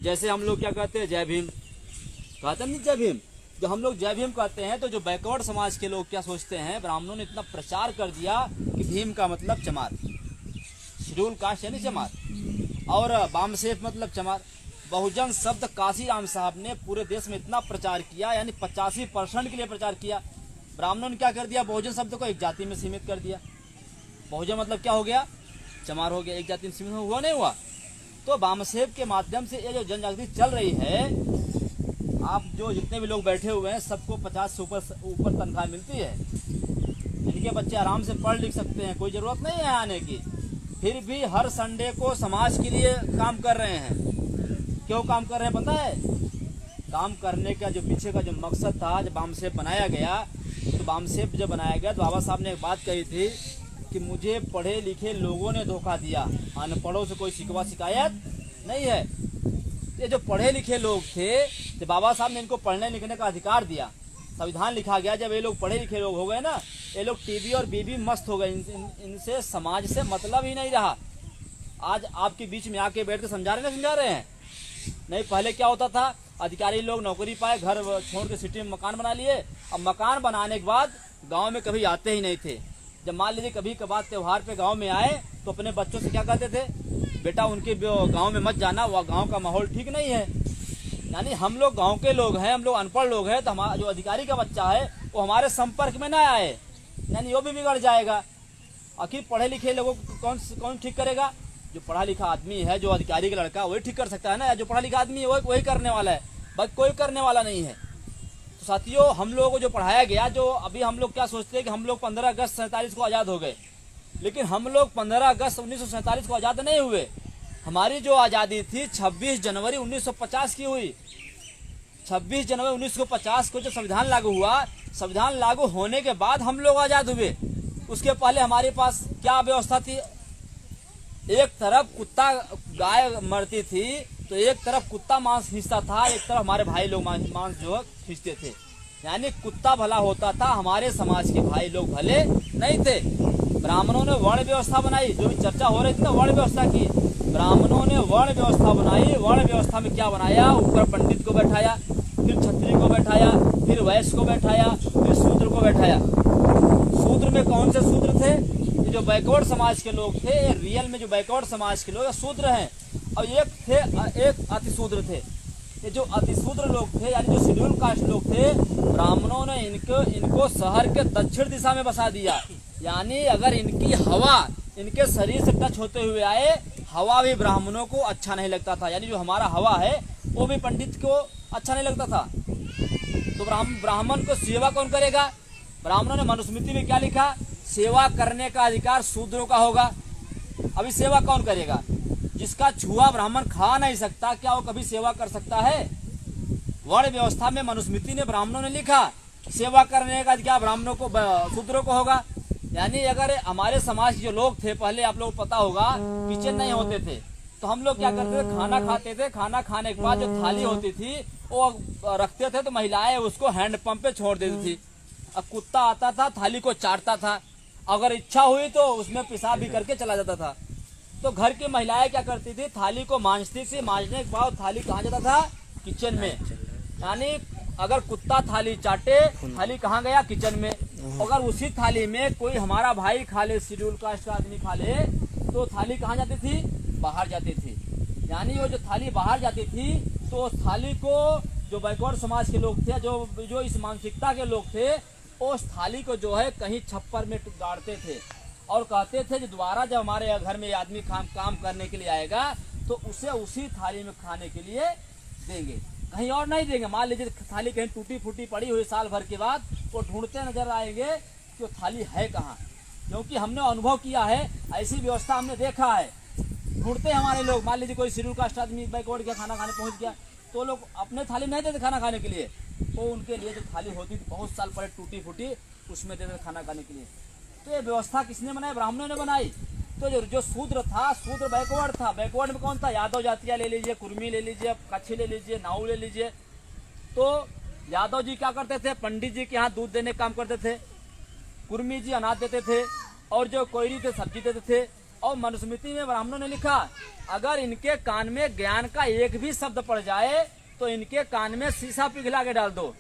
जैसे हम लोग क्या कहते हैं, जय भीम कहते हैं, नहीं जय भीम, जो हम लोग जय भीम कहते हैं तो जो बैकवर्ड समाज के लोग क्या सोचते हैं, ब्राह्मणों ने इतना प्रचार कर दिया कि भीम का मतलब चमार, शेड्यूल कास्ट यानी चमार, और बामसेफ मतलब चमार। बहुजन शब्द काशी राम साहब ने पूरे देश में इतना प्रचार किया, यानी 85% के लिए प्रचार किया। ब्राह्मणों ने क्या कर दिया, बहुजन शब्द को एक जाति में सीमित कर दिया। बहुजन मतलब क्या हो गया, चमार हो गया, एक जाति में सीमित हुआ नहीं हुआ। तो बामसेफ के माध्यम से ये जो जनजागृति चल रही है, आप जो जितने भी लोग बैठे हुए हैं सबको 50 से ऊपर तनख्वाह मिलती है, इनके बच्चे आराम से पढ़ लिख सकते हैं, कोई ज़रूरत नहीं है आने की। फिर भी हर संडे को समाज के लिए काम कर रहे हैं। क्यों काम कर रहे हैं पता है? काम करने का जो पीछे का जो मकसद था, जब बामसेफ बनाया गया, तो बामसेफ जब बनाया गया तो बाबा साहब ने एक बात कही थी कि मुझे पढ़े लिखे लोगों ने धोखा दिया, अनपढ़ों से कोई शिकवा शिकायत नहीं है। ये जो पढ़े लिखे लोग थे, तो बाबा साहब ने इनको पढ़ने लिखने का अधिकार दिया, संविधान लिखा गया। जब ये लोग पढ़े लिखे लोग हो गए ना, ये लोग टीवी और बीबी मस्त हो गए, इनसे समाज से मतलब ही नहीं रहा। आज आपके बीच में आके बैठ के समझा रहे हैं नहीं। पहले क्या होता था, अधिकारी लोग नौकरी पाए, घर छोड़ के सिटी में मकान बना लिए। अब मकान बनाने के बाद गाँव में कभी आते ही नहीं थे। जब मान लीजिए कभी कभार त्योहार पे गाँव में आए तो अपने बच्चों से क्या कहते थे, बेटा उनके गांव में मत जाना, वह गांव का माहौल ठीक नहीं है। यानी हम लोग गांव के लोग हैं, हम लोग अनपढ़ लोग हैं, तो हमारा जो अधिकारी का बच्चा है वो हमारे संपर्क में ना आए, यानी वो भी बिगड़ जाएगा। आखिर पढ़े लिखे लोगों को कौन ठीक करेगा? जो पढ़ा लिखा आदमी है, जो अधिकारी का लड़का, वही ठीक कर सकता है ना। जो पढ़ा लिखा आदमी है वही करने वाला है, बस कोई करने वाला नहीं है। तो साथियों, हम लोगों को जो पढ़ाया गया, जो अभी हम लोग क्या सोचते हैं कि हम लोग 15 अगस्त 47 को आज़ाद हो गए, लेकिन हम लोग 15 अगस्त 1947 को आज़ाद नहीं हुए। हमारी जो आज़ादी थी 26 जनवरी 1950 की हुई। 26 जनवरी 1950 को जो संविधान लागू हुआ, संविधान लागू होने के बाद हम लोग आज़ाद हुए। उसके पहले हमारे पास क्या व्यवस्था थी? एक तरफ कुत्ता गाय मरती थी तो एक तरफ कुत्ता मांस खींचता था, एक तरफ हमारे भाई लोग मांस जो खींचते थे। यानी कुत्ता भला होता था, हमारे समाज के भाई लोग भले नहीं थे। ब्राह्मणों ने वर्ण व्यवस्था बनाई, जो भी चर्चा हो रही थी ना, वर्ण व्यवस्था की। ब्राह्मणों ने वर्ण व्यवस्था बनाई। वर्ण व्यवस्था में क्या बनाया? ऊपर पंडित को बैठाया, फिर क्षत्रिय को बैठाया, फिर वैश्य को बैठाया, फिर शूद्र को बैठाया। शूद्र में कौन से शूद्र थे? ये जो बैकवर्ड समाज के लोग थे, रियल में जो बैकवर्ड समाज के लोग शूद्र हैं, और एक अतिशूद्र थे। ये जो अतिशूद्र लोग थे, यानी जो शेड्यूल कास्ट लोग थे, ब्राह्मणों ने इनको शहर के दक्षिण दिशा में बसा दिया। यानी अगर इनकी हवा इनके शरीर से टच होते हुए आए, हवा भी ब्राह्मणों को अच्छा नहीं लगता था। यानी जो हमारा हवा है वो भी पंडित को अच्छा नहीं लगता था। तो ब्राह्मण को सेवा कौन करेगा? ब्राह्मणों ने मनुस्मृति में क्या लिखा? सेवा करने का अधिकार शूद्रों का होगा। अभी सेवा कौन करेगा? जिसका छुआ ब्राह्मण खा नहीं सकता, क्या वो कभी सेवा कर सकता है? वर्ण व्यवस्था में मनुस्मृति ने, ब्राह्मणों ने लिखा सेवा करने का अधिकार ब्राह्मणों को, शूद्रों को होगा। यानी अगर हमारे समाज के जो लोग थे, पहले आप लोग पता होगा किचन नहीं होते थे, तो हम लोग क्या करते थे? खाना खाते थे। खाना खाने के बाद जो थाली होती थी वो रखते थे, तो महिलाएं उसको हैंड पंप पे छोड़ देती थी। अब कुत्ता आता था, थाली को चाटता था, अगर इच्छा हुई तो उसमें पेशाब भी करके चला जाता था। तो घर की महिलाएं क्या करती थी? थाली को मांजती थी। मांजने के बाद थाली कहाँ जाता था? किचन में। यानी अगर कुत्ता थाली चाटे, थाली कहाँ गया? किचन में। अगर उसी थाली में कोई हमारा भाई खा ले, शेड्यूल कास्ट का आदमी खा ले, तो थाली कहाँ जाती थी? बाहर जाती थी। यानी वो जो थाली बाहर जाती थी, तो थाली को जो बैकवर्ड समाज के लोग थे, जो इस मानसिकता के लोग थे, उस थाली को जो है कहीं छप्पर में गाड़ते थे और कहते थे कि दोबारा जब हमारे घर में आदमी काम करने के लिए आएगा तो उसे उसी थाली में खाने के लिए देंगे, कहीं और नहीं देंगे। मान लीजिए थाली कहीं टूटी फूटी पड़ी हुई, साल भर के बाद वो ढूंढते नजर आएंगे कि वो थाली है कहाँ। क्योंकि हमने अनुभव किया है, ऐसी व्यवस्था हमने देखा है। ढूंढते हमारे लोग, मान लीजिए कोई शेड्यूल कास्ट आदमी बैकवर्ड गया, खाना खाने पहुंच गया, तो लोग अपने थाली नहीं देते खाना खाने के लिए, तो उनके लिए जो थाली होती थी बहुत साल पहले टूटी फूटी, उसमें देते खाना खाने के लिए। तो ये व्यवस्था किसने बनाई? ब्राह्मणों ने बनाई। तो जो शूद्र था, शूद्र बैकवर्ड था। बैकवर्ड में कौन था? यादव जातियाँ ले लीजिए, कुर्मी ले लीजिए, कच्छी ले लीजिए, नाऊ ले लीजिए। तो यादव जी क्या करते थे? पंडित जी के यहाँ दूध देने का काम करते थे। कुर्मी जी अनाज देते थे, और जो कोयरी थे सब्जी देते थे, और मनुस्मृति में ब्राह्मणों ने लिखा, अगर इनके कान में ज्ञान का एक भी शब्द पड़ जाए तो इनके कान में शीशा पिघला के डाल दो।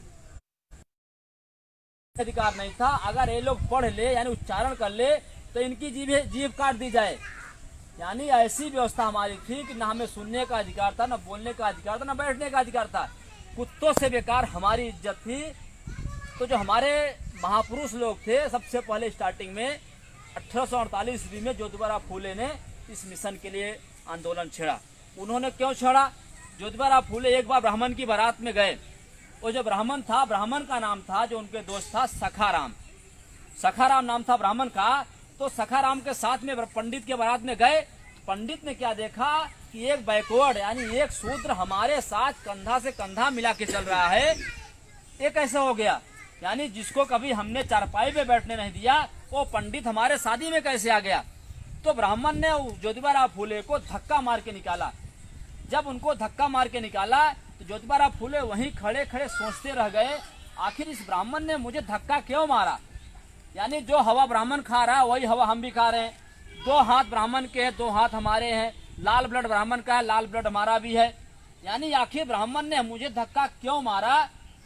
अधिकार नहीं था। अगर ये लोग पढ़ ले यानी उच्चारण कर ले तो इनकी जीभ काट दी जाए। यानी ऐसी व्यवस्था हमारी थी कि ना हमें सुनने का अधिकार था, ना बोलने का अधिकार था, ना बैठने का अधिकार था। कुत्तों से बेकार हमारी इज्जत थी। तो जो हमारे महापुरुष लोग थे, सबसे पहले स्टार्टिंग में 1848 ईस्वी में ज्योतिबा फूले ने इस मिशन के लिए आंदोलन छेड़ा। उन्होंने क्यों छेड़ा? ज्योतिबा फूले एक बार ब्राह्मण की बारात में गए। वो जो ब्राह्मण था, ब्राह्मण का नाम था, जो उनके दोस्त था, सखाराम। सखाराम नाम था ब्राह्मण का। तो सखाराम के साथ में पंडित के बारात में गए। पंडित ने क्या देखा कि एक बैकवर्ड यानी एक शूद्र हमारे साथ कंधा से कंधा मिला के चल रहा है। ये कैसे हो गया? यानी जिसको कभी हमने चारपाई पे बैठने नहीं दिया, वो पंडित हमारे शादी में कैसे आ गया? तो ब्राह्मण ने ज्योतिबा फूले को धक्का मार के निकाला। जब उनको धक्का मार के निकाला तो ज्योतिबा फूले वहीं खड़े खड़े सोचते रह गए, आखिर इस ब्राह्मण ने मुझे धक्का क्यों मारा? यानी जो हवा ब्राह्मण खा रहा है वही हवा हम भी खा रहे हैं। 2 हाथ ब्राह्मण के हैं, 2 हाथ हमारे हैं। लाल ब्लड ब्राह्मण का है, लाल ब्लड हमारा भी है। यानी आखिर ब्राह्मण ने मुझे धक्का क्यों मारा?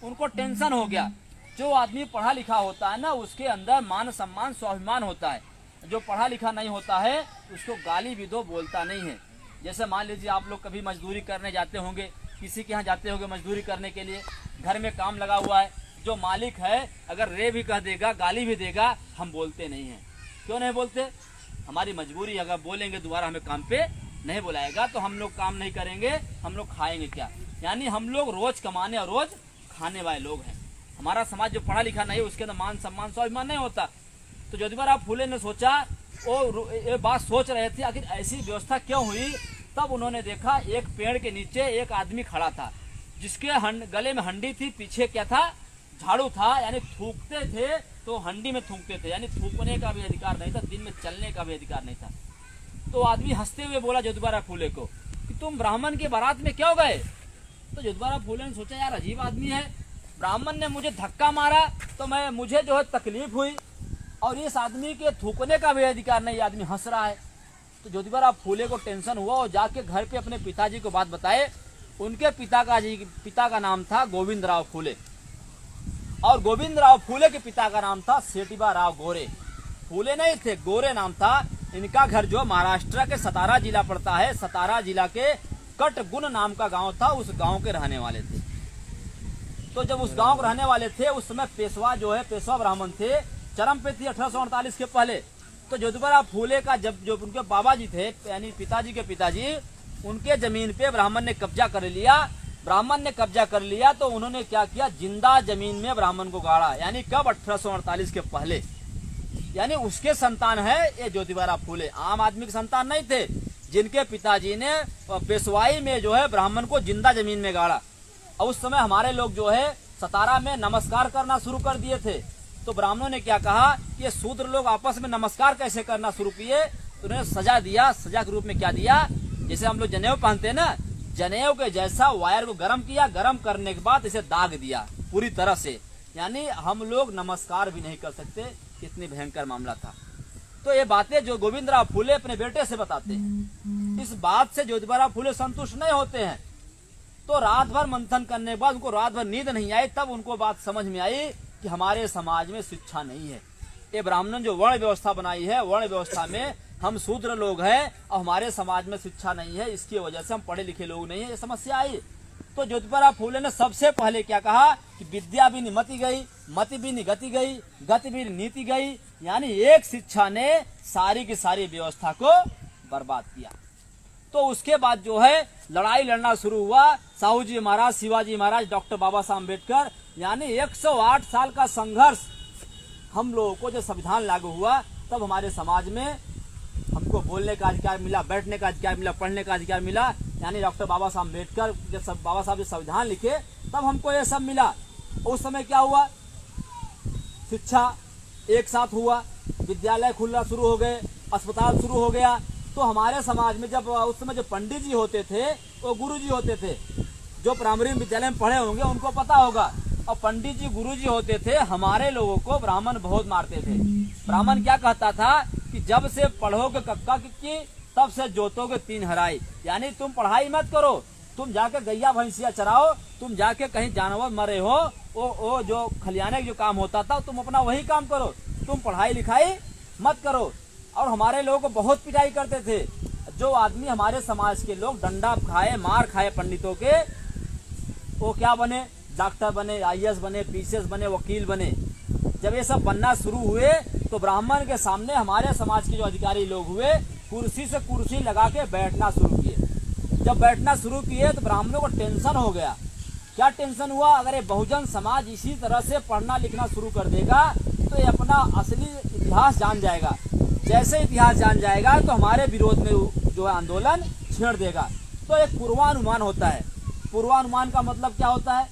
उनको टेंशन हो गया। जो आदमी पढ़ा लिखा होता है ना, उसके अंदर मान सम्मान स्वाभिमान होता है। जो पढ़ा लिखा नहीं होता है उसको गाली भी दो बोलता नहीं है। जैसे मान लीजिए आप लोग कभी मजदूरी करने जाते होंगे, किसी के यहाँ जाते होंगे मजदूरी करने के लिए, घर में काम लगा हुआ है, जो मालिक है अगर रे भी कह देगा, गाली भी देगा, हम बोलते नहीं हैं। क्यों नहीं बोलते? हमारी मजबूरी। अगर बोलेंगे दोबारा हमें काम पे नहीं बुलाएगा तो हम लोग काम नहीं करेंगे, हम लोग खाएंगे क्या? यानी हम लोग रोज कमाने और रोज खाने वाले लोग हैं। हमारा समाज जो पढ़ा लिखा नहीं, उसके अंदर मान सम्मान स्वाभिमान नहीं होता। तो ज्योतिबा फूले ने सोचा, वो ये बात सोच रहे थे आखिर ऐसी व्यवस्था क्यों हुई। तब उन्होंने देखा एक पेड़ के नीचे एक आदमी खड़ा था, जिसके गले में हंडी थी, पीछे क्या था? झाड़ू था। यानी थूकते थे तो हंडी में थूकते थे, यानी थूकने का भी अधिकार नहीं था, दिन में चलने का भी अधिकार नहीं था। तो आदमी हंसते हुए बोला ज्योतिबा फूले को कि तुम ब्राह्मण के बारात में क्यों गए? तो ज्योतिबा फूले ने सोचा यार अजीब आदमी है, ब्राह्मण ने मुझे धक्का मारा तो मुझे जो है तकलीफ हुई, और इस आदमी के थूकने का भी अधिकार नहीं, आदमी हंस रहा है। तो ज्योतिबा फूले को टेंशन हुआ और जाके घर पे अपने पिताजी को बात बताए। उनके पिता का नाम था गोविंदराव फूले, और गोविंदराव फूले के पिता का नाम था सेठीबाराव गोरे। फूले नहीं थे, गोरे नाम था। इनका घर जो महाराष्ट्र के सतारा जिला पड़ता है, सतारा जिला के कटगुण नाम का गांव था, उस गांव के रहने वाले थे। तो जब उस गांव के रहने वाले थे, उस समय पेशवा जो है, पेशवा ब्राह्मण थे, चरम पे थी 1848 के पहले। तो ज्योतिबा फूले का जो उनके बाबा जी थे, यानी पिताजी के पिताजी, उनके जमीन पे ब्राह्मण ने कब्जा कर लिया। ब्राह्मण ने कब्जा कर लिया तो उन्होंने क्या किया, जिंदा जमीन में ब्राह्मण को गाड़ा। यानी कब? 1848 के पहले। यानी उसके संतान है ये ज्योतिबा फूले, आम आदमी के संतान नहीं थे, जिनके पिताजी ने पेशवाई में जो है ब्राह्मण को जिंदा जमीन में गाड़ा। और उस समय हमारे लोग जो है सतारा में नमस्कार करना शुरू कर दिए थे। तो ब्राह्मणों ने क्या कहा कि ये शूद्र लोग आपस में नमस्कार कैसे करना शुरू किए? तो उन्होंने सजा दिया। सजा के रूप में क्या दिया? जैसे हम लोग जनेऊ पहनते हैं ना, जनेऊ के जैसा वायर को गर्म किया, गर्म करने के बाद इसे दाग दिया पूरी तरह से। यानी हम लोग नमस्कार भी नहीं कर सकते, इतनी भयंकर मामला था। तो ये बातें जो गोविंदराव फूले अपने बेटे से बताते हैं, इस बात से ज्योतिबा फूले संतुष्ट नहीं होते हैं। तो रात भर मंथन करने के बाद उनको रात भर नींद नहीं आई। तब उनको बात समझ में आई कि हमारे समाज में शिक्षा नहीं है। ये ब्राह्मण जो वर्ण व्यवस्था बनाई है, वर्ण व्यवस्था में हम शूद्र लोग हैं और हमारे समाज में शिक्षा नहीं है, इसकी वजह से हम पढ़े लिखे लोग नहीं है, ये समस्या आई। तो ज्योतिबा फूले ने सबसे पहले क्या कहा कि विद्या भी नहीं मति गई, मति भी नहीं गति गई, गति भी नीति गई। यानी एक शिक्षा ने सारी की सारी व्यवस्था को बर्बाद किया। तो उसके बाद जो है लड़ाई लड़ना शुरू हुआ। साहू जी महाराज, शिवाजी महाराज, डॉक्टर बाबा साहब अम्बेडकर, यानी 108 साल का संघर्ष। हम लोगों को जब संविधान लागू हुआ तब हमारे समाज में हमको बोलने का अधिकार मिला, बैठने का अधिकार मिला, पढ़ने का अधिकार मिला। यानी डॉक्टर बाबा साहब अम्बेडकर, जब बाबा साहब ने संविधान लिखे तब हमको ये सब मिला। उस समय क्या हुआ? शिक्षा एक साथ हुआ, विद्यालय खुलना शुरू हो गए, अस्पताल शुरू हो गया। तो हमारे समाज में जब उस समय जो पंडित जी होते थे वो गुरु जी होते थे। जो प्राइमरी विद्यालय में पढ़े होंगे उनको पता होगा। और पंडित जी गुरु जी होते थे, हमारे लोगों को ब्राह्मण बहुत मारते थे। ब्राह्मण क्या कहता था कि जब से पढ़ोगे कक्का किक्की तब से जोतोगे 3 हराई। यानी तुम पढ़ाई मत करो, तुम जाके गैया भैंसिया चराओ, तुम जाके कहीं जानवर मरे हो वो जो खलियाने जो काम होता था तुम अपना वही काम करो, तुम पढ़ाई लिखाई मत करो। और हमारे लोगों को बहुत पिटाई करते थे। जो आदमी हमारे समाज के लोग डंडा खाए, मार खाए पंडितों के, वो क्या बने, डॉक्टर बने, IAS बने, PCS बने, वकील बने। जब ये सब बनना शुरू हुए तो ब्राह्मण के सामने हमारे समाज के जो अधिकारी लोग हुए कुर्सी से कुर्सी लगा के बैठना शुरू किए। जब बैठना शुरू किए तो ब्राह्मणों को टेंशन हो गया। क्या टेंशन हुआ, अगर ये बहुजन समाज इसी तरह से पढ़ना लिखना शुरू कर देगा तो ये अपना असली इतिहास जान जाएगा। जैसे इतिहास जान जाएगा तो हमारे विरोध में जो है आंदोलन छेड़ देगा। तो एक पूर्वानुमान होता है। पूर्वानुमान का मतलब क्या होता है,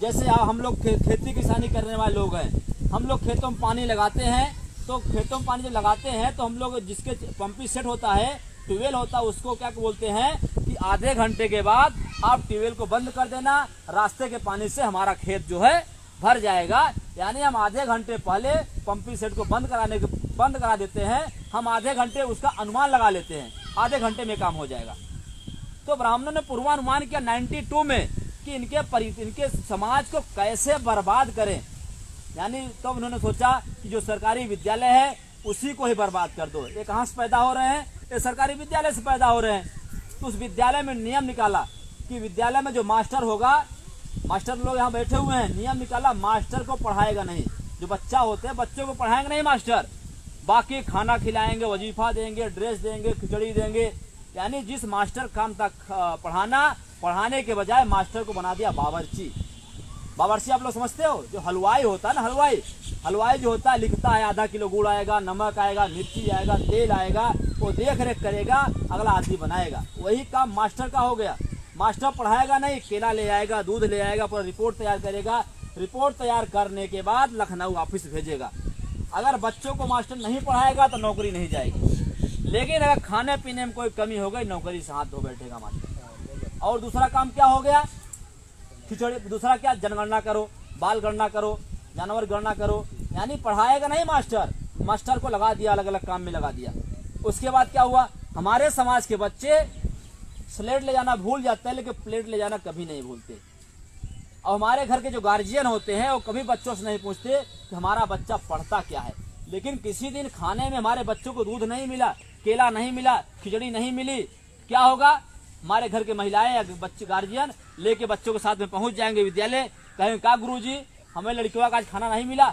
जैसे हम लोग खेती किसानी करने वाले लोग हैं, हम लोग खेतों में पानी लगाते हैं, तो खेतों में पानी जब लगाते हैं तो हम लोग जिसके पंपिंग सेट होता है, ट्यूबवेल होता है, उसको क्या बोलते हैं कि आधे घंटे के बाद आप ट्यूबवेल को बंद कर देना, रास्ते के पानी से हमारा खेत जो है भर जाएगा। यानी हम आधे घंटे पहले पंपिंग सेट को बंद करा देते हैं, हम आधे घंटे उसका अनुमान लगा लेते हैं, आधे घंटे में काम हो जाएगा। तो ब्राह्मणों ने पूर्वानुमान किया 92 में कि इनके समाज को कैसे बर्बाद करें। यानी तो उन्होंने सोचा कि जो सरकारी विद्यालय है उसी को ही बर्बाद कर दो। ये कहाँ से पैदा हो रहे हैं, ये सरकारी विद्यालय से पैदा हो रहे हैं। तो उस विद्यालय में नियम निकाला कि विद्यालय में जो मास्टर होगा, मास्टर लोग यहाँ बैठे हुए हैं, नियम निकाला मास्टर को पढ़ाएगा नहीं। जो बच्चा होते हैं बच्चों को पढ़ाएंगे नहीं मास्टर, बाकी खाना खिलाएंगे, वजीफा देंगे, ड्रेस देंगे, खिचड़ी देंगे। यानी जिस मास्टर काम था पढ़ाने के बजाय मास्टर को बना दिया बावर्ची। बावर्ची आप लोग समझते हो, जो हलवाई होता है ना, हलवाई जो होता है लिखता है आधा किलो गुड़ आएगा, नमक आएगा, मिर्ची आएगा, तेल आएगा, वो देख रेख करेगा, अगला आदमी बनाएगा। वही काम मास्टर का हो गया। मास्टर पढ़ाएगा नहीं, केला ले आएगा, दूध ले आएगा, पूरा रिपोर्ट तैयार करेगा, रिपोर्ट तैयार करने के बाद लखनऊ ऑफिस भेजेगा। अगर बच्चों को मास्टर नहीं पढ़ाएगा तो नौकरी नहीं जाएगी। लेकिन अगर खाने पीने में कोई कमी हो गई, नौकरी से हाथ धो बैठेगा मास्टर। और दूसरा काम क्या हो गया, खिचड़ी। दूसरा क्या, जनगणना करो, बाल गणना करो, जानवर गणना करो। यानी पढ़ाएगा नहीं मास्टर, मास्टर को लगा दिया, अलग अलग काम में लगा दिया। उसके बाद क्या हुआ, हमारे समाज के बच्चे स्लेट ले जाना भूल जाते हैं लेकिन प्लेट ले जाना कभी नहीं भूलते। और हमारे घर के जो गार्जियन होते हैं वो कभी बच्चों से नहीं पूछते कि हमारा बच्चा पढ़ता क्या है। लेकिन किसी दिन खाने में हमारे बच्चों को दूध नहीं मिला, केला नहीं मिला, खिचड़ी नहीं मिली, क्या होगा, हमारे घर के महिलाएं या बच्चे गार्जियन लेके बच्चों के साथ में पहुंच जाएंगे विद्यालय, कहेंगे क्या गुरुजी हमें लड़कियों का आज खाना नहीं मिला।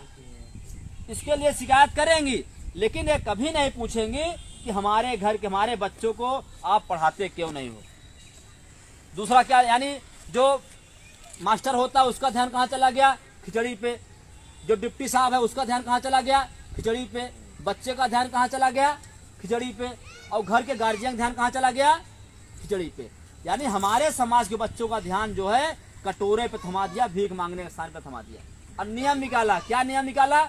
इसके लिए शिकायत करेंगी, लेकिन ये कभी नहीं पूछेंगी कि हमारे घर के हमारे बच्चों को आप पढ़ाते क्यों नहीं हो। दूसरा क्या, यानी जो मास्टर होता है उसका ध्यान कहाँ चला गया, खिचड़ी पे। जो डिप्टी साहब है उसका ध्यान कहाँ चला गया, खिचड़ी पे। बच्चे का ध्यान कहाँ चला गया, खिचड़ी पे। और घर के गार्जियन का ध्यान कहाँ चला गया, खिचड़ी पे। यानी हमारे समाज के बच्चों का ध्यान जो है कटोरे पे थमा दिया, भीख मांगने के स्थान पे थमा दिया। और नियम निकाला, क्या नियम निकाला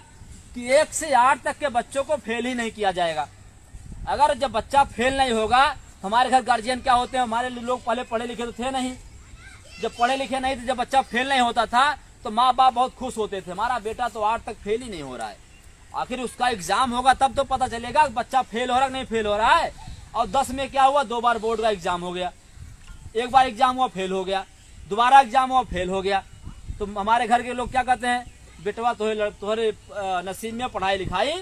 कि 1 से 8 तक के बच्चों को फेल ही नहीं किया जाएगा। अगर जब बच्चा फेल नहीं होगा, हमारे घर गार्जियन क्या होते हैं, हमारे लोग पहले पढ़े लिखे तो थे नहीं। जब पढ़े लिखे नहीं थे, जब बच्चा फेल नहीं होता था तो माँ बाप बहुत खुश होते थे, हमारा बेटा तो 8 तक फेल ही नहीं हो रहा है। आखिर उसका एग्जाम होगा तब तो पता चलेगा कि बच्चा फेल हो रहा है नहीं फेल हो रहा है। और 10 में क्या हुआ, 2 बार बोर्ड का एग्जाम हो गया, एक बार एग्जाम हुआ फेल हो गया, दोबारा एग्जाम हुआ फेल हो गया। तो हमारे घर के लोग क्या कहते हैं, बेटवा तुम्हारे नसीब में पढ़ाई लिखाई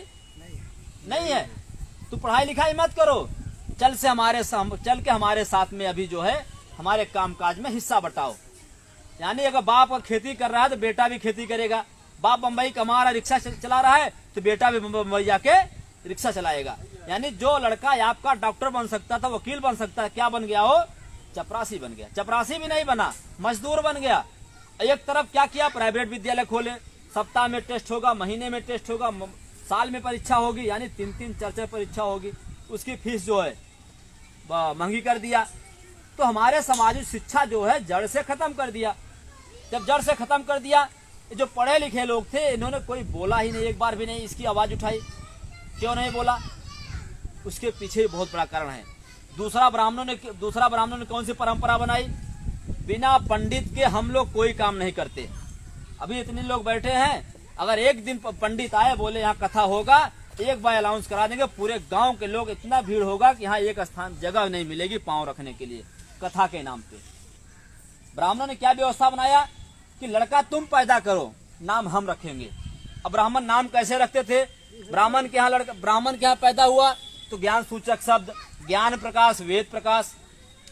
नहीं है, तू पढ़ाई लिखाई मत करो, चल के हमारे साथ में अभी जो है हमारे कामकाज में हिस्सा बटाओ। यानी अगर बाप खेती कर रहा है तो बेटा भी खेती करेगा। बाप बम्बई कमा रहा, रिक्शा चला रहा है तो बेटा भी बम्बई जाके रिक्शा चलाएगा। यानी जो लड़का आपका डॉक्टर बन सकता था, वकील बन सकता है, क्या बन गया हो, चपरासी बन गया। चपरासी भी नहीं बना, मजदूर बन गया। एक तरफ क्या किया, प्राइवेट विद्यालय खोले, सप्ताह में टेस्ट होगा, महीने में टेस्ट होगा, साल में परीक्षा होगी, यानी 3-3 4-4 परीक्षा होगी, उसकी फीस जो है महंगी कर दिया। तो हमारे सामाजिक शिक्षा जो है जड़ से खत्म कर दिया। जब जड़ से खत्म कर दिया, जो पढ़े लिखे लोग थे इन्होंने कोई बोला ही नहीं, एक बार भी नहीं इसकी आवाज उठाई। क्यों नहीं बोला, उसके पीछे बहुत बड़ा कारण है। दूसरा ब्राह्मणों ने कौन सी परंपरा बनाई, बिना पंडित के हम लोग कोई काम नहीं करते। अभी इतने लोग बैठे हैं, अगर एक दिन पंडित आए बोले यहाँ कथा होगा एक बार अनाउंस करा देंगे, पूरे गांव के लोग, इतना भीड़ होगा कि यहाँ एक स्थान जगह नहीं मिलेगी पांव रखने के लिए कथा के नाम पे। ब्राह्मणों ने क्या व्यवस्था बनाया कि लड़का तुम पैदा करो, नाम हम रखेंगे। अब ब्राह्मण नाम कैसे रखते थे? ब्राह्मण के यहाँ पैदा हुआ तो ज्ञान सूचक शब्द ज्ञान प्रकाश, वेद प्रकाश।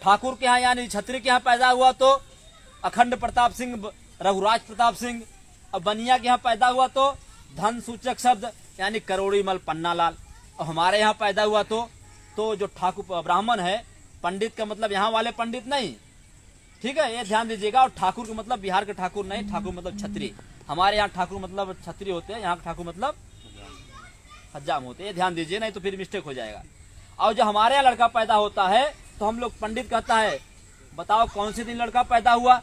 ठाकुर के यहाँ यानी छत्री के यहाँ पैदा हुआ तो अखंड प्रताप सिंह, रघुराज प्रताप सिंह। अब बनिया के यहाँ पैदा हुआ तो धन सूचक शब्द यानी करोड़ीमल पन्नालाल। और हमारे यहाँ पैदा हुआ तो जो ठाकुर ब्राह्मण है, पंडित का मतलब यहाँ वाले पंडित नहीं, ठीक है, ये ध्यान दीजिएगा। और ठाकुर का मतलब बिहार के ठाकुर नहीं, ठाकुर मतलब छत्री। हमारे यहाँ ठाकुर मतलब छत्री होते हैं, यहाँ ठाकुर मतलब हज्जाम होते हैं, ये ध्यान दीजिए, नहीं तो फिर मिस्टेक हो जाएगा। और जो हमारे यहाँ लड़का पैदा होता है तो हम लोग, पंडित कहता है बताओ कौन से दिन लड़का पैदा हुआ?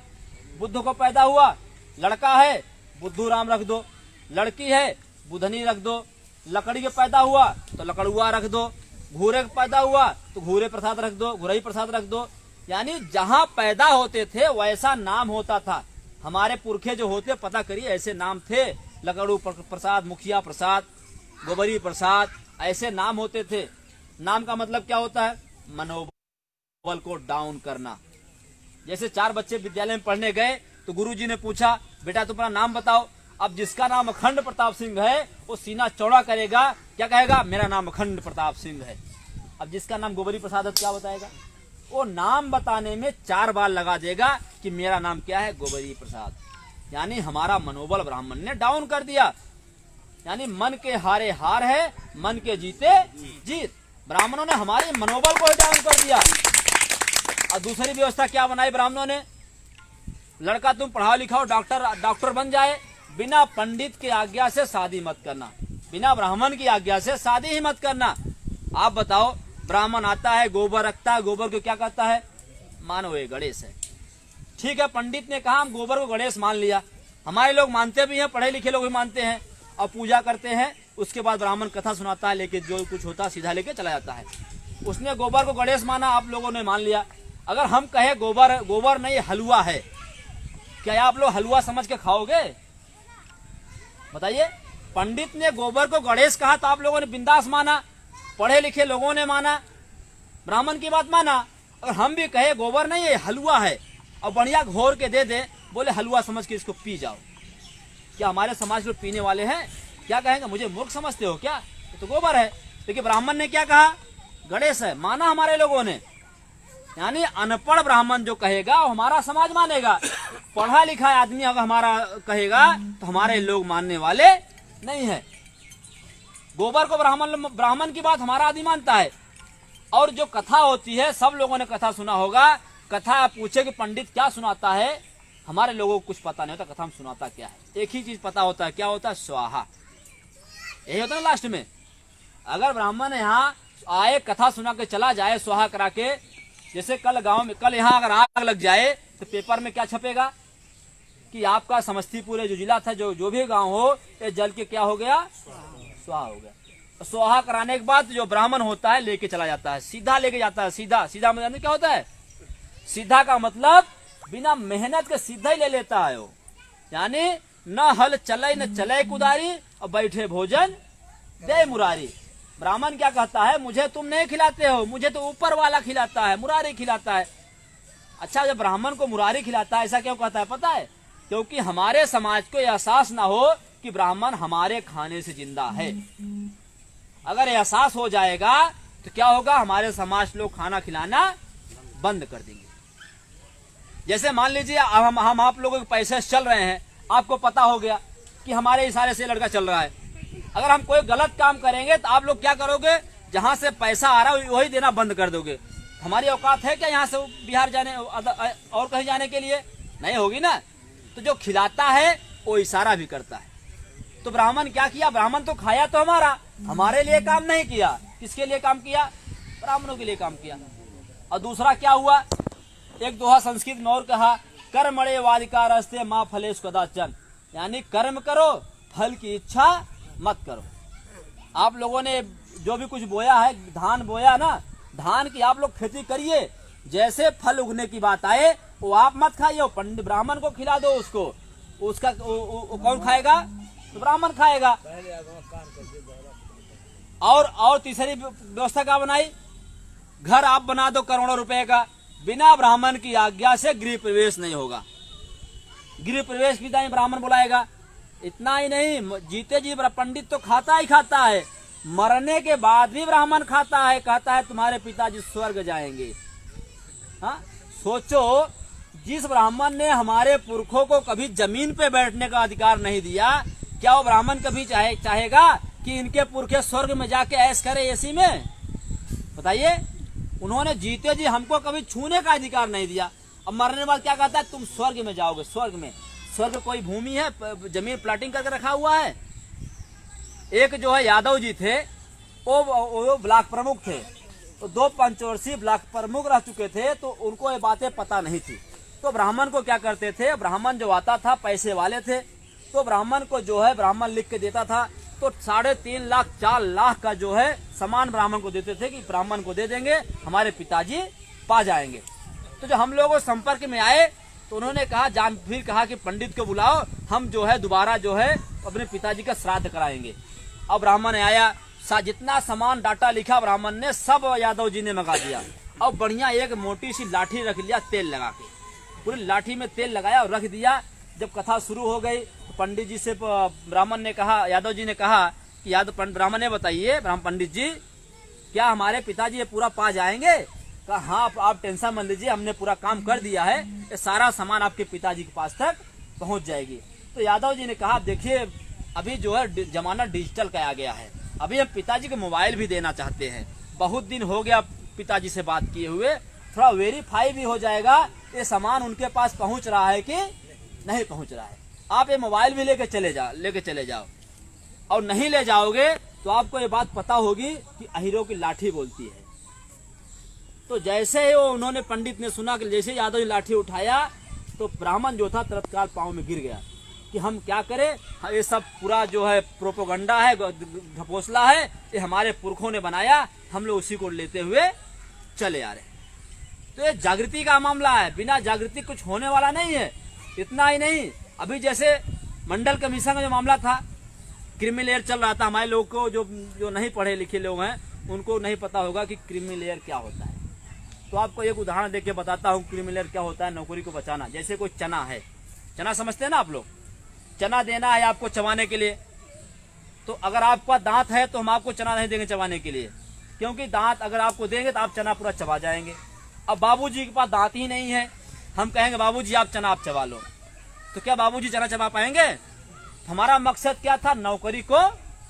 बुद्ध को पैदा हुआ। लड़का है बुद्धू राम रख दो, लड़की है बुधनी रख दो। लकड़ी के पैदा हुआ तो लकड़ुआ रख दो, घूरे का पैदा हुआ तो घूरे प्रसाद रख दो, घुरई प्रसाद रख दो। यानी जहाँ पैदा होते थे वैसा नाम होता था। हमारे पुरखे जो होते, पता करिए, ऐसे नाम थे। लकड़ू प्रसाद, मुखिया प्रसाद, गोबरी प्रसाद, ऐसे नाम होते थे। नाम का मतलब क्या होता है? मनोबल को डाउन करना। जैसे 4 बच्चे विद्यालय में पढ़ने गए तो गुरुजी ने पूछा, बेटा तुम्हारा नाम बताओ। अब जिसका नाम अखंड प्रताप सिंह है वो सीना चौड़ा करेगा, क्या कहेगा? मेरा नाम अखंड प्रताप सिंह है। अब जिसका नाम गोबरी प्रसाद है क्या बताएगा? वो नाम बताने में 4 बार लगा देगा कि मेरा नाम क्या है? गोबरी प्रसाद। यानी हमारा मनोबल ब्राह्मण ने डाउन कर दिया। यानी मन के हारे हार है, मन के जीते जीत। ब्राह्मणों ने हमारे मनोबल को डाउन कर दिया। और दूसरी व्यवस्था क्या बनाई ब्राह्मणों ने? लड़का तुम पढ़ाओ लिखाओ, डॉक्टर बन जाए, बिना पंडित की आज्ञा से शादी मत करना, बिना ब्राह्मण की आज्ञा से शादी ही मत करना। आप बताओ, ब्राह्मण आता है, गोबर रखता है, गोबर को क्या कहता है? मानो ये गणेश है। ठीक है, पंडित ने कहा हम गोबर को गणेश मान लिया। हमारे लोग मानते भी हैं, पढ़े लिखे लोग भी मानते हैं और पूजा करते हैं। उसके बाद ब्राह्मण कथा सुनाता है, लेके जो कुछ होता है सीधा लेके चला जाता है। उसने गोबर को गणेश माना, आप लोगों ने मान लिया। अगर हम कहे गोबर नहीं हलवा है, क्या आप लोग हलवा समझ के खाओगे? बताइए। पंडित ने गोबर को गणेश कहा तो आप लोगों ने बिंदास माना, पढ़े लिखे लोगों ने माना, ब्राह्मण की बात माना। अगर हम भी कहे गोबर नहीं है हलवा है और बढ़िया घोर के दे दे, बोले हलवा समझ के इसको पी जाओ, क्या हमारे समाज लोग पीने वाले हैं? क्या कहेंगे? मुझे मूर्ख समझते हो क्या? तो गोबर है। लेकिन ब्राह्मण ने क्या कहा? गणेश है, माना हमारे लोगों ने। यानी अनपढ़ ब्राह्मण जो कहेगा वो हमारा समाज मानेगा, पढ़ा लिखा आदमी अगर हमारा कहेगा तो हमारे लोग मानने वाले नहीं है। गोबर को ब्राह्मण की बात हमारा आदमी मानता है। और जो कथा होती है, सब लोगों ने कथा सुना होगा। कथा पूछे कि पंडित क्या सुनाता है, हमारे लोगों को कुछ पता नहीं होता कथा में सुनाता क्या है। एक ही चीज पता होता है, क्या होता है? स्वाहा। यही होता है लास्ट में। अगर ब्राह्मण यहाँ आए, कथा सुना के चला जाए स्वाहा करा के, जैसे कल गांव में, कल यहाँ अगर आग लग जाए तो पेपर में क्या छपेगा कि आपका समस्तीपुर जो जिला था, जो भी गांव हो, ये जल के क्या हो गया? स्वाहा हो गया। स्वाहा कराने के बाद जो ब्राह्मण होता है लेके चला जाता है, सीधा लेके जाता है। सीधा मतलब क्या होता है? सीधा का मतलब बिना मेहनत के सीधा ही ले लेता है वो। यानी न हल चले न चले कुदारी और बैठे भोजन दे मुरारी। ब्राह्मण क्या कहता है? मुझे तुम नहीं खिलाते हो, मुझे तो ऊपर वाला खिलाता है, मुरारी खिलाता है। अच्छा, जब ब्राह्मण को मुरारी खिलाता है, ऐसा क्यों कहता है पता है? क्योंकि हमारे समाज को एहसास ना हो कि ब्राह्मण हमारे खाने से जिंदा है। अगर एहसास हो जाएगा तो क्या होगा? हमारे समाज लोग खाना खिलाना बंद कर देंगे। जैसे मान लीजिए हम आप लोगों के पैसे चल रहे हैं, आपको पता हो गया कि हमारे इशारे से लड़का चल रहा है। अगर हम कोई गलत काम करेंगे तो आप लोग क्या करोगे? जहां से पैसा आ रहा है वही देना बंद कर दोगे। हमारी औकात है क्या यहाँ से बिहार जाने और कहीं जाने के लिए? नहीं होगी ना। तो जो खिलाता है वो इशारा भी करता है। तो ब्राह्मण क्या किया? ब्राह्मण तो खाया तो हमारे लिए काम नहीं किया। किसके लिए काम किया? ब्राह्मणों के लिए काम किया। और दूसरा क्या हुआ? एक दोहा संस्कृत में और कहा, कर्मणे वादिका रस्ते माँ फलेश कदाचन। यानी कर्म करो, फल की इच्छा मत करो। आप लोगों ने जो भी कुछ बोया है, धान बोया ना, धान की आप लोग खेती करिए, जैसे फल उगने की बात आए वो आप मत खाइए, पंडित ब्राह्मण को खिला दो। उसका कौन खाएगा? तो ब्राह्मण खाएगा। और तीसरी व्यवस्था क्या बनाई, घर आप बना दो करोड़ों रुपए का, बिना ब्राह्मण की आज्ञा से गृह प्रवेश नहीं होगा। गृह प्रवेश की दाई ब्राह्मण बुलाएगा। इतना ही नहीं, जीते जी पंडित तो खाता ही खाता है, मरने के बाद भी ब्राह्मण खाता है, कहता है तुम्हारे पिताजी स्वर्ग जाएंगे। हाँ, सोचो, जिस ब्राह्मण ने हमारे पुरखों को कभी जमीन पे बैठने का अधिकार नहीं दिया, क्या वो ब्राह्मण कभी चाहेगा कि इनके पुरखे स्वर्ग में जाके ऐश करे एसी में? बताइए, उन्होंने जीते जी हमको कभी छूने का अधिकार नहीं दिया, अब मरने के बाद क्या कहता है, तुम स्वर्ग में जाओगे। स्वर्ग में, स्वर्ग कोई भूमि है, जमीन प्लाटिंग करके रखा हुआ है। एक जो है यादव जी थे, वो ब्लॉक प्रमुख थे, तो 2 पंचवर्षीय ब्लॉक प्रमुख रह चुके थे, तो उनको ये बातें पता नहीं थी। तो ब्राह्मण को क्या करते थे, ब्राह्मण जो आता था पैसे वाले थे, तो ब्राह्मण को जो है ब्राह्मण लिख के देता था, तो 3.5 लाख 4 लाख का जो है सामान ब्राह्मण को देते थे कि ब्राह्मण को दे देंगे, हमारे पिताजी पा जाएंगे। तो जब हम लोग संपर्क में आए तो उन्होंने कहा, फिर कहा कि पंडित को बुलाओ, हम जो है दोबारा जो है अपने पिताजी का श्राद्ध कराएंगे। अब ब्राह्मण आया, जितना सामान डाटा लिखा ब्राह्मण ने सब यादव जी ने मंगा दिया। अब बढ़िया एक मोटी सी लाठी रख लिया, तेल लगा के, पूरी लाठी में तेल लगाया और रख दिया। जब कथा शुरू हो गई तो पंडित जी से ब्राह्मण ने कहा, यादव जी ने कहा कि ब्राह्मण ने बताइए पंडित जी, क्या हमारे पिताजी ये पूरा पा जाएंगे? कहा हाँ, आप टेंशन मत लीजिए, हमने पूरा काम कर दिया है, ये सारा सामान आपके पिताजी के पास तक पहुंच जाएगी। तो यादव जी ने कहा, देखिए अभी जो है जमाना डिजिटल का आ गया है, अभी हम पिताजी को मोबाइल भी देना चाहते हैं, बहुत दिन हो गया पिताजी से बात किए हुए, थोड़ा वेरीफाई भी हो जाएगा ये सामान उनके पास पहुंच रहा है कि नहीं पहुंच रहा है। आप ये मोबाइल भी लेके चले जाओ, और नहीं ले जाओगे तो आपको ये बात पता होगी कि अहिरों की लाठी बोलती है। तो जैसे ही वो उन्होंने पंडित ने सुना कि जैसे यादव जी लाठी उठाया, तो ब्राह्मण जो था तत्काल पांव में गिर गया कि हम क्या करें, ये सब पूरा जो है प्रोपोगंडा है, ढपोसला है, ये हमारे पुरखों ने बनाया, हम लोग उसी को लेते हुए चले आ रहे। तो ये जागृति का मामला है, बिना जागृति कुछ होने वाला नहीं है। इतना ही नहीं, अभी जैसे मंडल कमीशन का जो मामला था, क्रीमी लेयर चल रहा था, हमारे लोग को जो नहीं पढ़े लिखे लोग हैं उनको नहीं पता होगा कि क्रीमी लेयर क्या होता है। तो आपको एक उदाहरण देके बताता हूँ क्रीमी लेयर क्या होता है, नौकरी को बचाना। जैसे कोई चना है, चना समझते हैं ना आप लोग, चना देना है आपको चबाने के लिए, तो अगर आपका दांत है तो हम आपको चना नहीं देंगे चबाने के लिए, क्योंकि दांत अगर आपको देंगे तो आप चना पूरा चबा जाएंगे। अब बाबूजी के पास दांत ही नहीं है, हम कहेंगे बाबूजी आप चना आप चबा लो, तो क्या बाबूजी चना चबा पाएंगे? हमारा मकसद क्या था, नौकरी को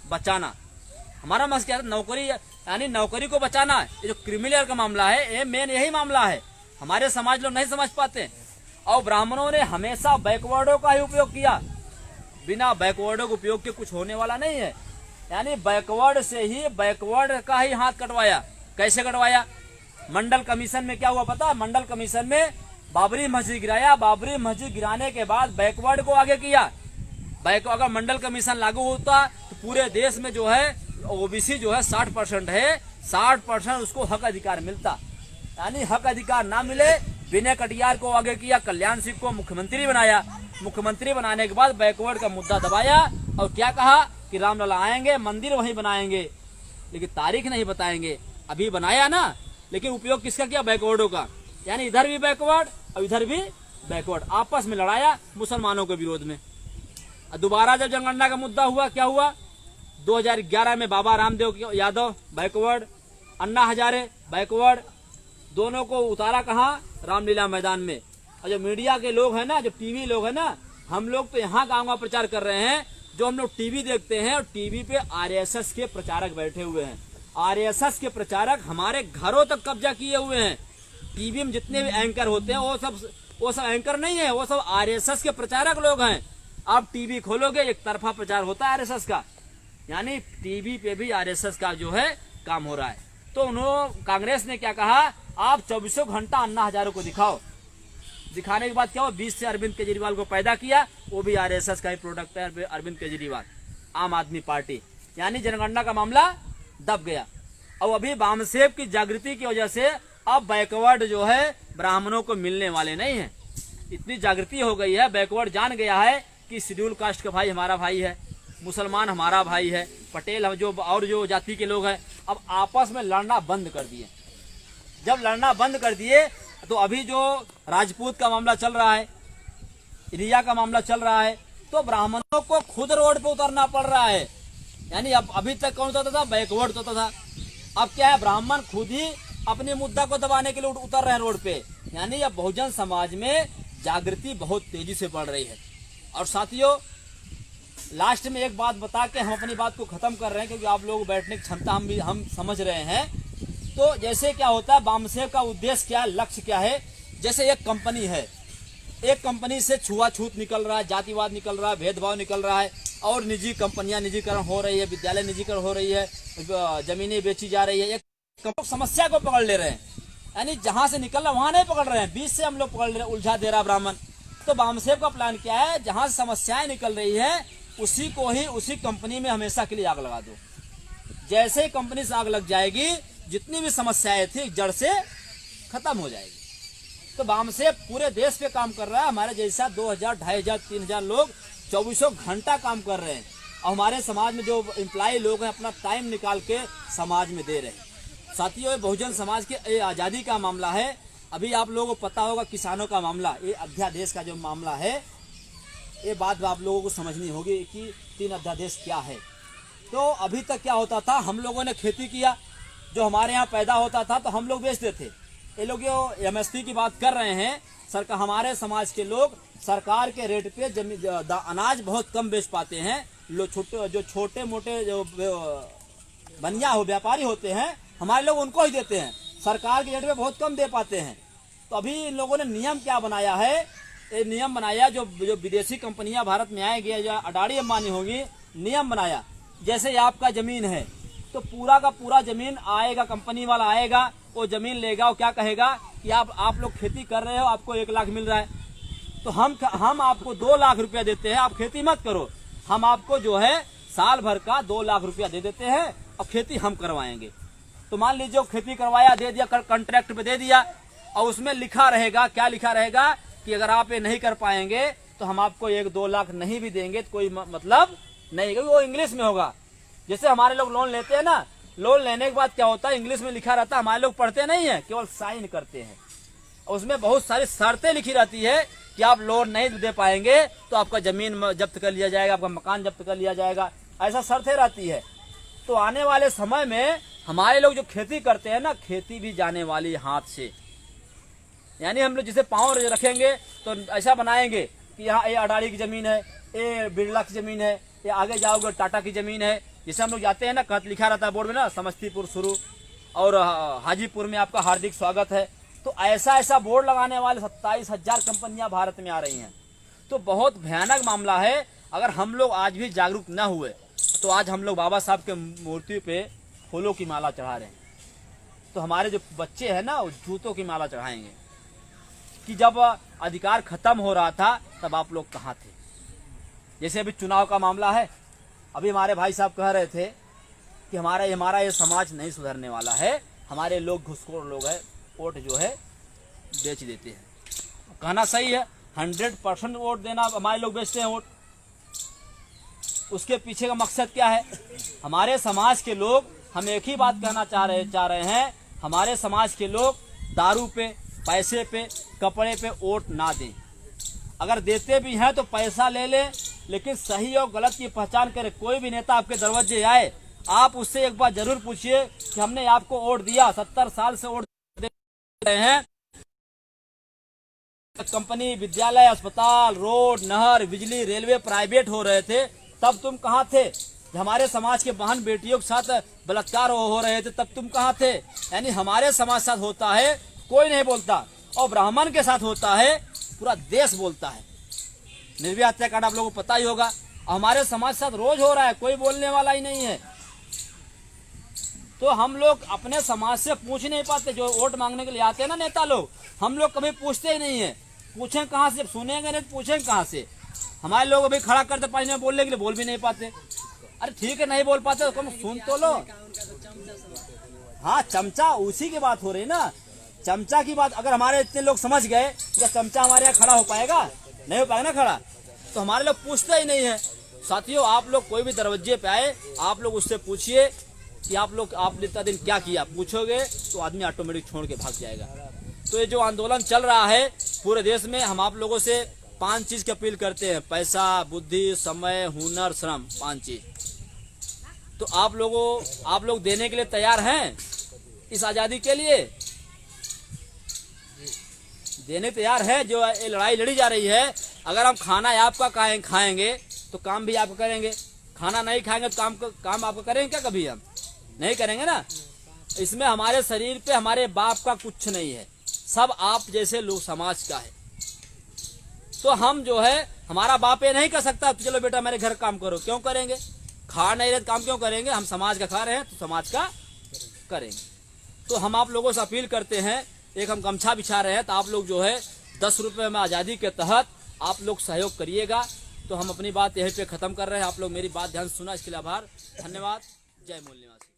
बचाना। हमारा मकसद क्या था, नौकरी यानी नौकरी को बचाना। ये जो क्रिमिनल का मामला है, ये मेन यही मामला है, हमारे समाज लोग नहीं समझ पाते। और ब्राह्मणों ने हमेशा बैकवर्डों का ही उपयोग किया, बिना बैकवर्डों के उपयोग के कुछ होने वाला नहीं है। यानी बैकवर्ड से ही बैकवर्ड का ही हाथ कटवाया। कैसे कटवाया? मंडल कमीशन में क्या हुआ पता? मंडल कमीशन में बाबरी मस्जिद गिराया, बाबरी मस्जिद गिराने के बाद बैकवर्ड को आगे किया। अगर मंडल कमीशन लागू होता तो पूरे देश में जो है ओबीसी जो है 60% है, 60% उसको हक अधिकार मिलता। यानी हक अधिकार ना मिले, विनय कटियार को आगे किया, कल्याण सिंह को मुख्यमंत्री बनाया। मुख्यमंत्री बनाने के बाद बैकवर्ड का मुद्दा दबाया और क्या कहा कि रामलला आएंगे, मंदिर वहीं बनाएंगे, लेकिन तारीख नहीं बताएंगे। अभी बनाया ना, लेकिन उपयोग किसका किया? बैकवर्डों का। यानी इधर भी बैकवर्ड और इधर भी बैकवर्ड, आपस में लड़ाया मुसलमानों के विरोध में। दोबारा जब जनगणना का मुद्दा हुआ, क्या हुआ? 2011 में बाबा रामदेव यादव बैकवर्ड, अन्ना हजारे बैकवर्ड, दोनों को उतारा कहाँ? रामलीला मैदान में। और जो मीडिया के लोग हैं ना, जो टीवी लोग हैं ना, हम लोग तो यहाँ गाँव का प्रचार कर रहे हैं। जो हम लोग टीवी देखते हैं और टीवी पे आरएसएस के प्रचारक बैठे हुए हैं। आरएसएस के प्रचारक हमारे घरों तक कब्जा किए हुए हैं। टीवी में जितने भी एंकर होते हैं वो सब एंकर नहीं है, वो सब आरएसएस के प्रचारक लोग हैं। आप टीवी खोलोगे, एक तरफा प्रचार होता है आरएसएस का, यानी टीवी पे भी आरएसएस का जो है काम हो रहा है। तो उन्होंने, कांग्रेस ने क्या कहा, आप 24 घंटा अन्ना हजारों को दिखाओ। दिखाने के बाद क्या हुआ? 20 से अरविंद केजरीवाल को पैदा किया, वो भी आरएसएस का ही प्रोडक्ट है, अरविंद केजरीवाल, आम आदमी पार्टी। यानी जनगणना का मामला दब गया। और अभी वामसेव की जागृति की वजह से अब बैकवर्ड जो है ब्राह्मणों को मिलने वाले नहीं है। इतनी जागृति हो गई है, बैकवर्ड जान गया है कि शेड्यूल कास्ट का भाई हमारा भाई है, मुसलमान हमारा भाई है, पटेल हम जो और जो जाति के लोग हैं, अब आपस में लड़ना बंद कर दिए। जब लड़ना बंद कर दिए तो अभी जो राजपूत का मामला चल रहा है, इलिया का मामला चल रहा है, तो ब्राह्मणों को खुद रोड पे उतरना पड़ रहा है। यानी अब अभी तक कौन उतरता था? बैकवर्ड होता था। अब क्या है, ब्राह्मण खुद ही अपने मुद्दा को दबाने के लिए उतर रहे हैं रोड पे। यानी अब बहुजन समाज में जागृति बहुत तेजी से बढ़ रही है। और साथियों, लास्ट में एक बात बता के हम अपनी बात को खत्म कर रहे हैं, क्योंकि आप लोग बैठने की क्षमता हम समझ रहे हैं। तो जैसे क्या होता है, वामसेव का उद्देश्य क्या है, लक्ष्य क्या है? जैसे एक कंपनी है, एक कंपनी से छुआछूत निकल रहा है, जातिवाद निकल रहा है, भेदभाव निकल रहा है, और निजी कंपनियां निजीकरण हो रही है, विद्यालय निजीकरण हो रही है, जमीनें बेची जा रही है। एक समस्या को पकड़ ले रहे हैं, यानी जहां से निकल रहा वहां नहीं पकड़ रहे हैं, बीच से हम लोग पकड़ ले रहे हैं, उलझा दे रहा ब्राह्मण। तो वामसेव का प्लान क्या है? जहां से समस्याएं निकल रही है उसी को ही उसी कंपनी में हमेशा के लिए आग लगा दो। जैसे ही कंपनी से आग लग जाएगी, जितनी भी समस्याएं थी जड़ से खत्म हो जाएगी। तो वामसेव पूरे देश पे काम कर रहा है। हमारे जैसा 2000, 2500, 3000 लोग 24 घंटा काम कर रहे हैं, और हमारे समाज में जो एम्प्लॉय लोग हैं अपना टाइम निकाल के समाज में दे रहे हैं। साथियों, बहुजन समाज के आज़ादी का मामला है। अभी आप लोगों को पता होगा किसानों का मामला, ये अध्यादेश का जो मामला है, ये बात आप लोगों को समझनी होगी कि 3 अध्यादेश क्या है। तो अभी तक क्या होता था, हम लोगों ने खेती किया, जो हमारे यहाँ पैदा होता था तो हम लोग बेचते थे। ये लोग जो एमएसपी की बात कर रहे हैं, सरकार, हमारे समाज के लोग सरकार के रेट पे अनाज बहुत कम बेच पाते हैं। जो छोटे मोटे जो बनिया हो व्यापारी होते हैं, हमारे लोग उनको ही देते हैं, सरकार के रेट पे बहुत कम दे पाते हैं। तो अभी इन लोगों ने नियम क्या बनाया है, ये नियम बनाया, जो विदेशी कंपनियां भारत में आएंगी या अडानी अंबानी होगी, नियम बनाया। जैसे आपका जमीन है तो पूरा का पूरा जमीन आएगा, कंपनी वाला आएगा, वो जमीन लेगा, वो क्या कहेगा कि आप लोग खेती कर रहे हो, आपको 1 लाख मिल रहा है, तो हम आपको 2 लाख रुपया देते हैं, आप खेती मत करो, हम आपको जो है साल भर का 2 लाख रुपया दे देते हैं और खेती हम करवाएंगे। तो मान लीजिए खेती करवाया, दे दिया, कॉन्ट्रैक्ट पे दे दिया, और उसमें लिखा रहेगा, क्या लिखा रहेगा कि अगर आप ये नहीं कर पाएंगे तो हम आपको 1-2 लाख नहीं भी देंगे, तो कोई मतलब नहीं, क्योंकि वो इंग्लिश में होगा। जैसे हमारे लोग लोन लेते हैं ना, लोन लेने के बाद क्या होता है, इंग्लिश में लिखा रहता है, हमारे लोग पढ़ते नहीं है, केवल साइन करते हैं। उसमें बहुत सारी शर्तें लिखी रहती है कि आप लोन नहीं दे पाएंगे तो आपका जमीन जब्त कर लिया जाएगा, आपका मकान जब्त कर लिया जाएगा, ऐसा शर्तें रहती है। तो आने वाले समय में हमारे लोग जो खेती करते हैं ना, खेती भी जाने वाली हाथ से। यानी हम लोग जिसे पाँव रखेंगे तो ऐसा बनाएंगे कि यहाँ ये अडानी की जमीन है, ये बिरला की जमीन है, ये आगे जाओगे टाटा की जमीन है। जैसे हम लोग जाते हैं ना, खत लिखा रहता है बोर्ड में ना, समस्तीपुर शुरू और हाजीपुर में आपका हार्दिक स्वागत है। तो ऐसा बोर्ड लगाने वाले 27,000 कंपनियां भारत में आ रही हैं। तो बहुत भयानक मामला है। अगर हम लोग आज भी जागरूक न हुए तो आज हम लोग बाबा साहब के मूर्ति पे फूलों की माला चढ़ा रहे हैं, तो हमारे जो बच्चे हैं ना, वो जूतों की माला चढ़ाएंगे। कि जब अधिकार खत्म हो रहा था तब आप लोग कहाँ थे? जैसे अभी चुनाव का मामला है, अभी हमारे भाई साहब कह रहे थे कि हमारा ये समाज नहीं सुधरने वाला है, हमारे लोग घुसखोर लोग हैं, वोट जो है बेच देते हैं। कहना सही है, 100% वोट देना, हमारे लोग बेचते हैं वोट। उसके पीछे का मकसद क्या है? हमारे समाज के लोग, हम एक ही बात कहना चाह रहे हैं, हमारे समाज के लोग दारू पे, पैसे पे, कपड़े पे वोट ना दें। अगर देते भी हैं तो पैसा ले लें, लेकिन सही और गलत की पहचान करें। कोई भी नेता आपके दरवाजे आए, आप उससे एक बार जरूर पूछिए कि हमने आपको वोट दिया, 70 साल से वोट दे रहे हैं, कंपनी, विद्यालय, अस्पताल, रोड, नहर, बिजली, रेलवे प्राइवेट हो रहे थे, तब तुम कहाँ थे? हमारे समाज के बहन बेटियों के साथ बलात्कार हो रहे थे, तब तुम कहाँ थे? यानी हमारे समाज साथ होता है कोई नहीं बोलता, और ब्राह्मण के साथ होता है पूरा देश बोलता है। निर्भया हत्याकांड आप लोगों को पता ही होगा, हमारे समाज साथ रोज हो रहा है, कोई बोलने वाला ही नहीं है। तो हम लोग अपने समाज से पूछ नहीं पाते। जो वोट मांगने के लिए आते हैं ना नेता लोग, हम लोग कभी पूछते ही नहीं है। पूछें कहाँ से? सुनेंगे नहीं, पूछें कहाँ से? हमारे लोग अभी खड़ा करते पानी में बोलने के लिए, बोल भी नहीं पाते। अरे ठीक है, नहीं बोल पाते तो कम सुन तो लो। हाँ, चमचा उसी की बात हो रही ना, चमचा की बात। अगर हमारे इतने लोग समझ गए तो चमचा हमारे यहाँ खड़ा हो पाएगा? नहीं हो पाएगा ना खड़ा। तो हमारे लोग पूछते ही नहीं है। साथियों, आप लोग कोई भी दरवाजे पे आए, आप लोग उससे पूछिए कि आपने इतना दिन क्या किया, पूछोगे तो आदमी ऑटोमेटिक छोड़ के भाग जाएगा। तो ये जो आंदोलन चल रहा है पूरे देश में, हम आप लोगों से 5 चीज की अपील करते हैं: पैसा, बुद्धि, समय, हुनर, श्रम, 5 चीज। तो आप लोग देने के लिए तैयार हैं इस आजादी के लिए? देने तैयार है? जो ये लड़ाई लड़ी जा रही है, अगर हम खाना आपका खाएंगे तो काम भी आपका करेंगे, खाना नहीं खाएंगे तो काम आपका करेंगे क्या? कभी हम नहीं करेंगे ना। इसमें हमारे शरीर पे हमारे बाप का कुछ नहीं है, सब आप जैसे लोग समाज का है। तो हम जो है, हमारा बाप ये नहीं कर सकता तो चलो बेटा मेरे घर काम करो, क्यों करेंगे? खा नहीं रहे तो काम क्यों करेंगे? हम समाज का खा रहे हैं तो समाज का करेंगे। तो हम आप लोगों से अपील करते हैं, एक हम गमछा बिछा रहे हैं, तो आप लोग जो है 10 रुपए में आजादी के तहत आप लोग सहयोग करिएगा। तो हम अपनी बात यहीं पे खत्म कर रहे हैं। आप लोग मेरी बात ध्यान से सुना, इसके लिए आभार, धन्यवाद। जय मूल निवासी।